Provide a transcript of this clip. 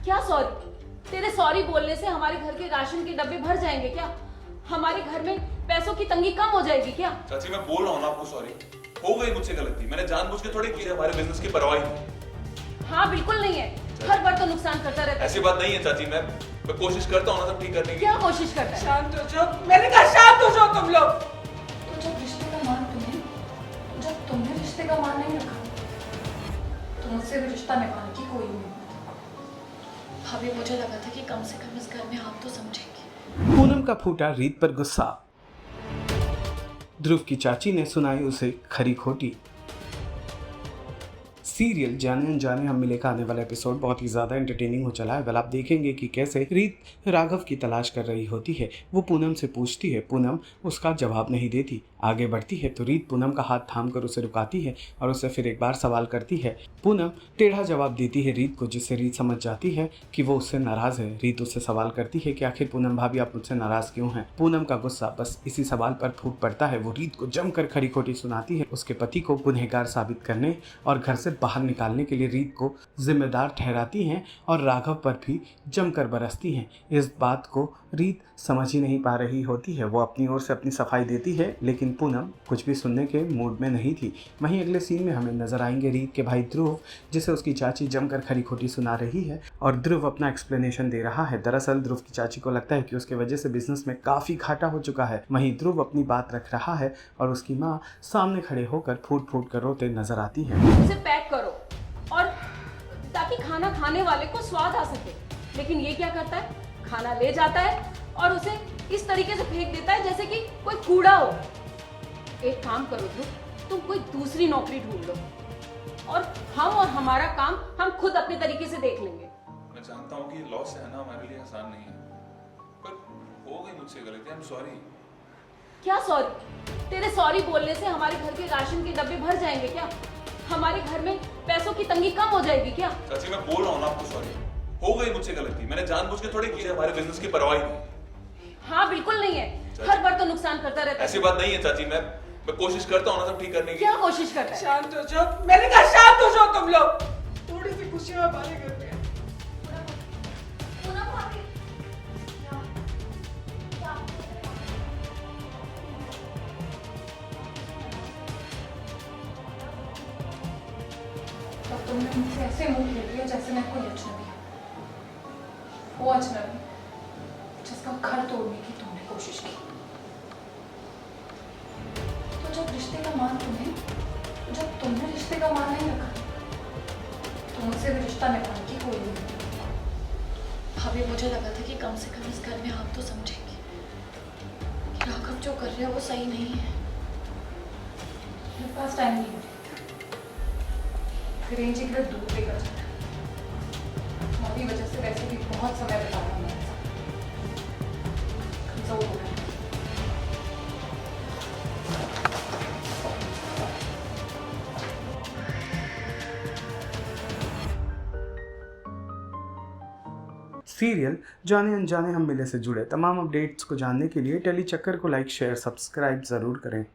क्या सॉरी? तेरे सॉरी बोलने से हमारे घर के राशन के डब्बे भर जाएंगे क्या? हमारे घर में पैसों की तंगी कम हो जाएगी क्या? चाची मैं बोल रहा हूँ ना आपको सॉरी। हो गई मुझसे गलती, मैंने जानबूझ के थोड़ी की है, हमारे बिजनेस की परवाह ही नहीं। हाँ बिल्कुल नहीं है, हर बार तो नुकसान करता रहता है। ऐसी बात नहीं है चाची, मैं कोशिश करता हूँ ना सब ठीक करने की। क्या कोशिश करता है? शांत हो जाओ, मैंने कहा शांत हो जाओ तुम लोग। तो जब रिश्ते का मान तुम्हें, जब तुमने रिश्ते का मान नहीं रखा तो मुझसे भी रिश्ता निभाने की कोई उम्मीद नहीं। भाभी मुझे लगा था कि कम से कम इस घर में आप तो समझेंगे। पूनम का फूटा रीत पर गुस्सा। ध्रुव की चाची ने सुनाई उसे खरी खोटी। सीरियल जाने अनजाने हम मिले का आने वाला एपिसोड बहुत ही ज़्यादा एंटरटेनिंग हो चला है। वेल आप देखेंगे कि कैसे रीत राघव की तलाश कर रही होती है। वो पूनम से पूछती है, पूनम उसका जवाब नहीं देती। आगे बढ़ती है तो रीत पूनम का हाथ थाम कर उसे रुकाती है और उससे फिर एक बार सवाल करती है। पूनम टेढ़ा जवाब देती है रीत को, जिससे रीत समझ जाती है कि वो उससे नाराज़ है। रीत उससे सवाल करती है कि आखिर पूनम भाभी आप मुझसे नाराज़ क्यों हैं? पूनम का गुस्सा बस इसी सवाल पर फूट पड़ता है। वो रीत को जमकर खरी खोटी सुनाती है, उसके पति को गुनहगार साबित करने और घर से बाहर निकालने के लिए रीत को जिम्मेदार ठहराती हैं और राघव पर भी जमकर बरसती हैं। इस बात को रीत समझ ही नहीं पा रही होती है। वो अपनी ओर से अपनी सफाई देती है, लेकिन पूनम कुछ भी सुनने के मूड में नहीं थी। वहीं अगले सीन में हमें नजर आएंगे रीत के भाई ध्रुव, जिसे उसकी चाची जमकर खरी खोटी सुना रही है और ध्रुव अपना एक्सप्लेनेशन दे रहा है। दरअसल ध्रुव की चाची को लगता है कि उसके वजह से बिजनेस में काफ़ी घाटा हो चुका है। वहीं ध्रुव अपनी बात रख रहा है और उसकी माँ सामने खड़े होकर फूट फूट कर रोते नजर आती है। उसे पैक करो और ताकि खाना खाने वाले को स्वाद आ सके। लेकिन ये क्या करता है, खाना ले जाता है और उसे इस तरीके से फेंक देता है जैसे कि कोई कूड़ा हो। एक काम करो ध्रुव, तुम कोई दूसरी नौकरी ढूंढ लो और हम और हमारा काम हम खुद अपने तरीके से देख लेंगे। मैं जानता हूँ कि लॉस है ना हमारे लिए आसान नहीं है, पर हो गई मुझसे गलती, आई एम सॉरी। क्या सॉरी? तेरे सॉरी बोलने से हमारे घर के राशन के डब्बे भर जाएंगे क्या? हमारे घर में पैसों की तंगी कम हो जाएगी क्या? चाची मैं बोल रहा हूँ ना आपको सॉरी। हो गई मुझसे गलती, मैंने जानबूझ के थोड़ी की है, हमारे बिजनेस की परवाह ही नहीं। हाँ बिल्कुल नहीं है, हर बार तो नुकसान करता रहता है। ऐसी बात नहीं है चाची, मैं कोशिश करता हूँ ना सब ठीक करने की। क्या कोशिश करता है? शांत हो जाओ, मैंने कहा शांत हो जाओ तुम लोग। थोड़ी सी खुशियां हमारे घर में है। तब तुमने मुझसे ऐसे मुंह खेल लिया जैसे मैं कोई अजनबी हूँ। वो अजनबी जिसका घर तोड़ने की तुमने कोशिश की। तो जब रिश्ते का मान तुम्हें, जब तुमने रिश्ते का मान नहीं रखा तो मुझसे भी रिश्ता निभाने की कोई उम्मीद नहीं। भाभी मुझे लगा था कि कम से कम इस घर में आप तो समझेंगे कि राघव जो कर रहे हैं वो सही नहीं है। मेरे पास टाइम नहीं है, फिर इंची के लिए दूर लेकर जाना। तुम्हारी वजह से वैसे भी बहुत समय बिता रहा हूँ मेरे साथ। कमजोर हो गया। सीरियल जाने अनजाने हम मिले से जुड़े तमाम अपडेट्स को जानने के लिए टेली चक्कर को लाइक शेयर सब्सक्राइब ज़रूर करें।